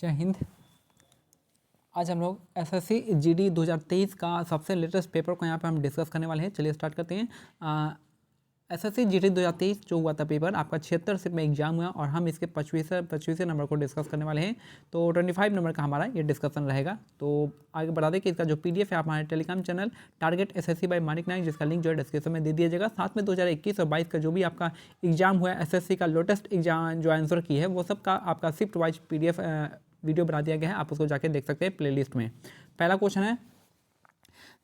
जय हिंद। आज हम लोग एसएससी जीडी 2023 का सबसे लेटेस्ट पेपर को यहाँ पे हम डिस्कस करने वाले हैं। चलिए स्टार्ट करते हैं। एसएससी जीडी 2023 जो हुआ था पेपर आपका 76 से में एग्जाम हुआ और हम इसके 25वें नंबर को डिस्कस करने वाले हैं। तो 25 नंबर का हमारा ये डिस्कशन रहेगा। तो आगे बता दें कि इसका जो पीडीएफ है आप हमारे Telegram channel target SSC by Manik Nayak, जिसका लिंक जो है डिस्क्रिप्शन में दे दिया जाएगा। साथ में 2021 और 22 का जो भी आपका एग्जाम हुआ है एसएससी का लेटेस्ट एग्जाम जो आंसर की है वो सब का आपका शिफ्ट वाइज पीडीएफ वीडियो बना दिया गया है, आप उसको जाके देख सकते हैं प्लेलिस्ट में। पहला क्वेश्चन है,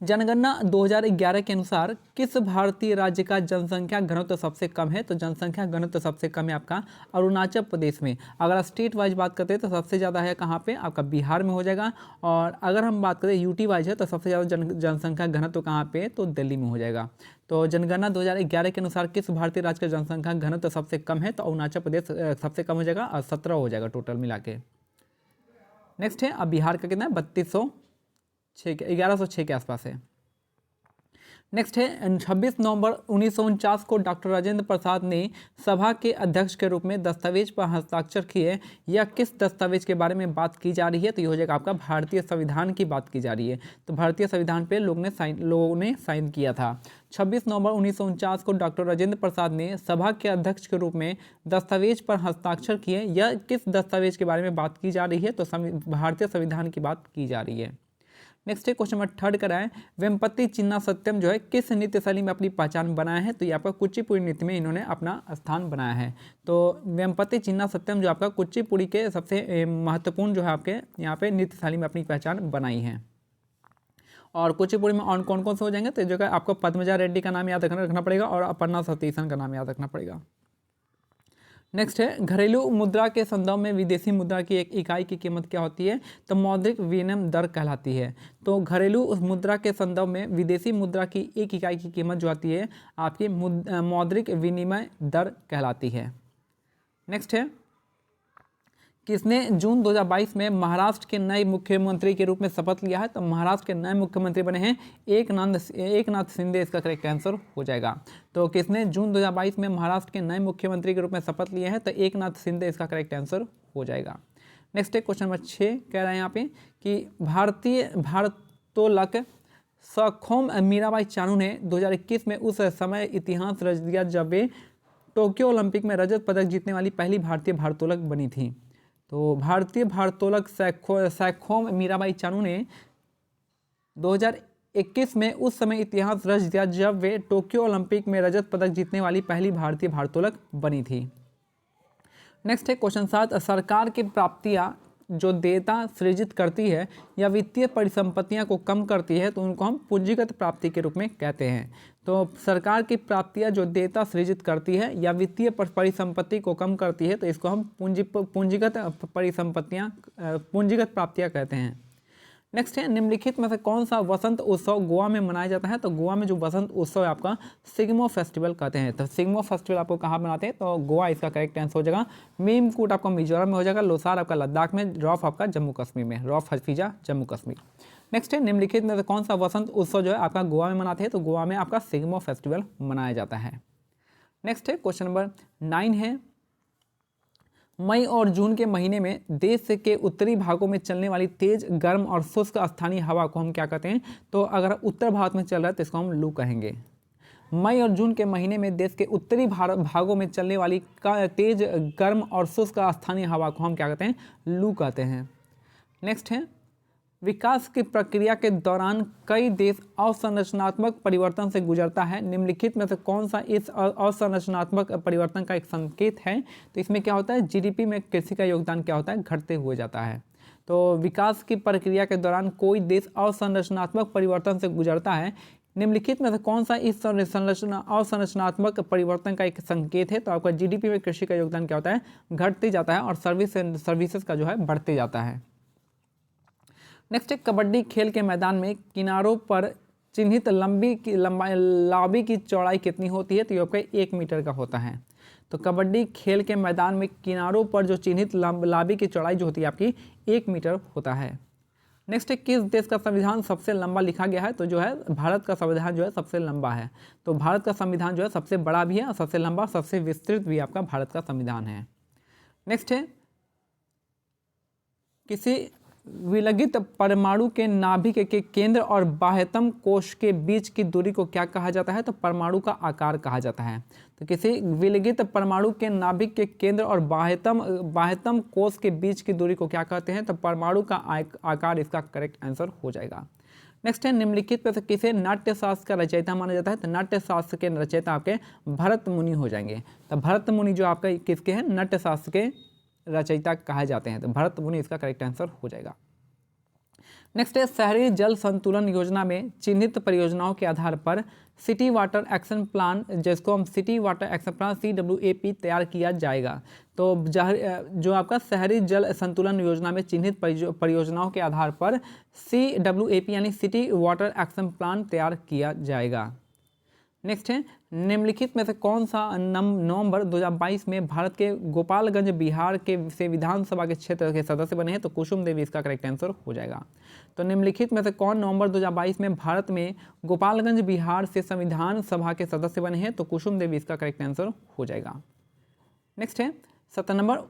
जनगणना 2011 के अनुसार किस भारतीय राज्य का जनसंख्या घनत्व सबसे कम है? तो जनसंख्या घनत्व सबसे कम है आपका अरुणाचल प्रदेश में। अगर स्टेट वाइज बात करते हैं तो सबसे ज़्यादा है कहाँ पे? आपका बिहार में हो जाएगा। और अगर हम बात करें यूटी वाइज है तो सबसे ज़्यादा जनसंख्या घनत्व कहाँ पे? तो दिल्ली में हो जाएगा। तो जनगणना 2011 के अनुसार किस भारतीय राज्य का जनसंख्या घनत्व सबसे कम है? तो अरुणाचल प्रदेश सबसे कम हो जाएगा और 17 हो जाएगा टोटल मिला के। नेक्स्ट है, अब बिहार का कितना है? 1106 के आसपास है। नेक्स्ट है, 26 नवंबर 1949 को डॉक्टर राजेंद्र प्रसाद ने सभा के अध्यक्ष के रूप में दस्तावेज पर हस्ताक्षर किए। यह किस दस्तावेज के बारे में बात की जा रही है? तो ये हो जाएगा आपका भारतीय संविधान की बात की जा रही है। तो भारतीय संविधान पे लोगों ने साइन किया था। 26 नवंबर 1949 को डॉक्टर राजेंद्र प्रसाद ने सभा के अध्यक्ष के रूप में दस्तावेज पर हस्ताक्षर किए। यह किस दस्तावेज के बारे में बात की जा रही है? तो भारतीय संविधान की बात की जा रही है। नेक्स्ट है, क्वेश्चन नंबर 3 कराएं, वेम्पति चिन्ना सत्यम जो है किस नृत्य शैली में अपनी पहचान बनाया है? तो ये आपका कुचिपुड़ी नृत्य में इन्होंने अपना स्थान बनाया है। तो वेम्पति चिन्ना सत्यम जो आपका कुचिपुड़ी के सबसे महत्वपूर्ण जो है आपके यहाँ पे नृत्य शैली में अपनी पहचान बनाई है। और कुचिपुड़ी में और कौन कौन से हो जाएंगे? तो जो है आपको पद्मजा रेड्डी का नाम याद रखना पड़ेगा और अपर्णा सतीशन का नाम याद रखना पड़ेगा। नेक्स्ट है, घरेलू मुद्रा के संदर्भ में विदेशी मुद्रा की एक इकाई की कीमत क्या होती है? तो मौद्रिक विनिमय दर कहलाती है। तो घरेलू मुद्रा के संदर्भ में विदेशी मुद्रा की एक इकाई की कीमत जो आती है आपकी मौद्रिक विनिमय दर कहलाती है। नेक्स्ट है, किसने जून 2022 में महाराष्ट्र के नए मुख्यमंत्री के रूप में शपथ लिया है? तो महाराष्ट्र के नए मुख्यमंत्री बने हैं एकनाथ शिंदे, इसका करेक्ट आंसर हो जाएगा। तो किसने जून 2022 में महाराष्ट्र के नए मुख्यमंत्री के रूप में शपथ लिया है? तो एकनाथ शिंदे, इसका करेक्ट आंसर हो जाएगा। नेक्स्ट है, क्वेश्चन नंबर 6 कह रहे हैं यहाँ पे कि भारतीय भारोत्तोलक सखोम मीराबाई चानू ने 2021 में उस समय इतिहास रच दिया जब वे टोक्यो ओलंपिक में रजत पदक जीतने वाली पहली भारतीय भारोत्तोलक बनी थी। तो भारतीय भारोत्तोलक सखोम मीराबाई चानू ने 2021 में उस समय इतिहास रच दिया जब वे टोक्यो ओलंपिक में रजत पदक जीतने वाली पहली भारतीय भारोत्तोलक बनी थी। नेक्स्ट है, क्वेश्चन 7, सरकार की प्राप्तियां जो देयता सृजित करती है या वित्तीय परिसंपत्तियां को कम करती है तो उनको हम पूंजीगत प्राप्ति के रूप में कहते हैं। तो सरकार की प्राप्तियां जो देयता सृजित करती है या वित्तीय परिसंपत्ति को कम करती है तो इसको हम पूंजीगत प्राप्तियां कहते हैं। नेक्स्ट है, निम्नलिखित में से कौन सा वसंत उत्सव गोवा में मनाया जाता है? तो गोवा में जो वसंत उत्सव है आपका सिग्मो फेस्टिवल कहते हैं। तो सिग्मो फेस्टिवल आपको कहाँ मनाते हैं? तो गोवा, इसका करेक्ट आंसर हो जाएगा। मीमकूट आपका मिजोरम में हो जाएगा, लोसार आपका लद्दाख में, रॉफ आपका जम्मू कश्मीर में, रॉफ हफीजा जम्मू कश्मीर। नेक्स्ट है, निम्नलिखित में से कौन सा वसंत उत्सव जो है आपका गोवा में मनाते हैं? तो गोवा में आपका सिग्मो फेस्टिवल मनाया जाता है। नेक्स्ट है, क्वेश्चन नंबर 9 है, मई और जून के महीने में देश के उत्तरी भागों में चलने वाली तेज गर्म और शुष्क स्थानीय हवा को हम क्या कहते हैं? तो अगर उत्तर भारत में चल रहा है तो इसको हम लू कहेंगे। मई और जून के महीने में देश के उत्तरी भागों में चलने वाली तेज गर्म और शुष्क स्थानीय हवा को हम क्या कहते हैं? लू कहते हैं। नेक्स्ट है, विकास की प्रक्रिया के दौरान कई देश अवसंरचनात्मक परिवर्तन से गुजरता है। निम्नलिखित में से कौन सा इस अवसंरचनात्मक परिवर्तन का एक संकेत है? तो इसमें क्या होता है? जीडीपी में कृषि का योगदान क्या होता है? घटते हुए जाता है। तो विकास की प्रक्रिया के दौरान कोई देश अवसंरचनात्मक परिवर्तन से गुजरता है। निम्नलिखित में से कौन सा इस अवसंरचनात्मक परिवर्तन का एक संकेत है? तो आपका जीडीपी में कृषि का योगदान क्या होता है? घटते जाता है और सर्विसेज का जो है बढ़ते जाता है। नेक्स्ट है, कबड्डी खेल के मैदान में किनारों पर चिन्हित लॉबी की चौड़ाई कितनी होती है? तो ये आपका 1 मीटर का होता है। तो कबड्डी खेल के मैदान में किनारों पर जो चिन्हित लॉबी की चौड़ाई जो होती है आपकी 1 मीटर होता है। नेक्स्ट है, किस देश का संविधान सबसे लंबा लिखा गया है? तो जो है भारत का संविधान जो है सबसे लंबा है। तो भारत का संविधान जो है सबसे बड़ा भी है और सबसे लंबा, सबसे विस्तृत भी आपका भारत का संविधान है। नेक्स्ट है, किसी विलगित परमाणु के नाभिक के केंद्र और बाह्यतम कोश के बीच की दूरी को क्या कहा जाता है? तो परमाणु का आकार कहा जाता है। तो किसी विलगित परमाणु के नाभिक के केंद्र और बाह्यतम कोश के बीच की दूरी को क्या कहते हैं? तो परमाणु का आकार इसका करेक्ट आंसर हो जाएगा। नेक्स्ट है, निम्नलिखित में से किसे नाट्यशास्त्र का रचयिता माना जाता है? तो नाट्यशास्त्र के रचयिता आपके भरत मुनि हो जाएंगे। तो भरत मुनि जो आपका किसके हैं? नाट्यशास्त्र के रचयिता कहा जाते हैं। तो भरत मुनि इसका करेक्ट आंसर हो जाएगा। नेक्स्ट है, शहरी जल संतुलन योजना में चिन्हित परियोजनाओं के आधार पर सिटी वाटर एक्शन प्लान, जिसको हम city water action plan CWAP तैयार किया जाएगा। तो जो आपका शहरी जल संतुलन योजना में चिन्हित परियोजनाओं के आधार पर CWAP यानी सिटी वाटर एक्शन प्लान तैयार किया जाएगा। नेक्स्ट है, निम्नलिखित में से कौन सा नवंबर 2022 में भारत के गोपालगंज बिहार के से विधानसभा के क्षेत्र के सदस्य बने हैं? तो कुसुम देवी इसका करेक्ट आंसर हो जाएगा। तो निम्नलिखित में से कौन नवंबर 2022 में भारत में गोपालगंज बिहार से संविधान सभा के सदस्य बने हैं? तो कुसुम देवी इसका करेक्ट आंसर हो जाएगा। नेक्स्ट है 7 नंबर,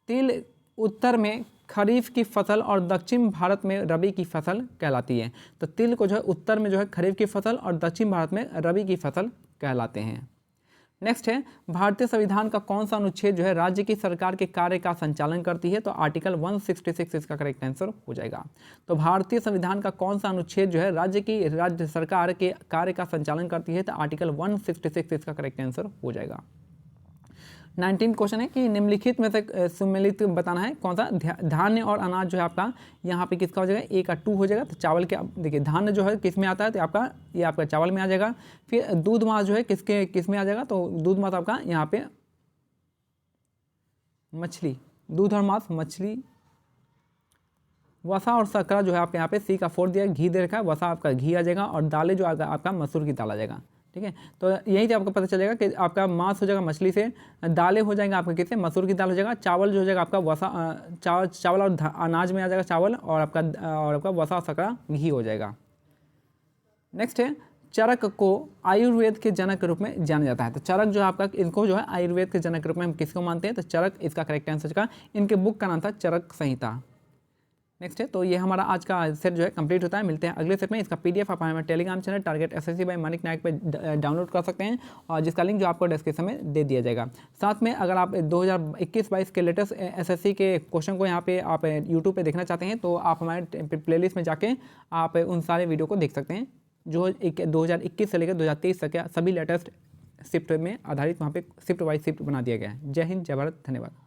तिल उत्तर में खरीफ की फसल और दक्षिण भारत में रबी की फसल कहलाती है। तो तिल को जो है उत्तर में जो है खरीफ की फसल और दक्षिण भारत में रबी की फसल कहलाते हैं। नेक्स्ट है, भारतीय संविधान का कौन सा अनुच्छेद जो है राज्य की सरकार के कार्य का संचालन करती है? तो आर्टिकल 166 इसका करेक्ट आंसर हो जाएगा। तो भारतीय संविधान का कौन सा अनुच्छेद जो है राज्य सरकार के कार्य का संचालन करती है? तो आर्टिकल 166 इसका करेक्ट आंसर हो जाएगा। 19 क्वेश्चन है कि निम्नलिखित में से सुमेलित बताना है कौन सा धान्य और अनाज जो है आपका यहाँ पे किसका हो जाएगा? ए का 2 हो जाएगा। तो चावल के, देखिए धान्य जो है किस में आता है? तो आपका ये आपका चावल में आ जाएगा। फिर दूध मास जो है किस में आ जाएगा? तो दूध मास आपका यहाँ पे मछली, दूध और मांस मछली। वसा और शर्करा जो है आप यहाँ पे C का 4 दिया, घी दे रखा है, वसा आपका घी आ जाएगा और दालें जो आपका मसूर की दाल आ जाएगा। ठीक है, तो यहीं से आपको पता चलेगा कि आपका मांस हो जाएगा मछली से, दालें हो जाएंगे आपका किससे? मसूर की दाल हो जाएगा। चावल जो हो जाएगा आपका वसा, चावल और अनाज में आ जाएगा चावल, और आपका वसा शर्करा घी हो जाएगा। नेक्स्ट है, चरक को आयुर्वेद के जनक के रूप में जाना जाता है। तो चरक जो आपका, इनको जो है आयुर्वेद के जनक के रूप में हम किसको मानते हैं? तो चरक इसका करेक्ट आंसर का, इनके बुक का नाम था चरक संहिता। नेक्स्ट है, तो ये हमारा आज का सेट जो है कंप्लीट होता है। मिलते हैं अगले सेट में। इसका PDF आप हमारे Telegram channel target SSC by Manik Nayak पे डाउनलोड कर सकते हैं, और जिसका लिंक जो आपको डिस्क्रिप्शन में दे दिया जाएगा। साथ में अगर आप 2021-22 के लेटेस्ट SSC के क्वेश्चन को यहाँ पे आप यूट्यूब पे देखना चाहते हैं, तो आप हमारे प्लेलिस्ट में जाके आप उन सारे वीडियो को देख सकते हैं जो 2021 से लेकर 2023 तक सभी लेटेस्ट शिफ्ट में आधारित वहाँ पे शिफ्ट वाइज शिफ्ट बना दिया गया है। जय हिंद, जय भारत, धन्यवाद।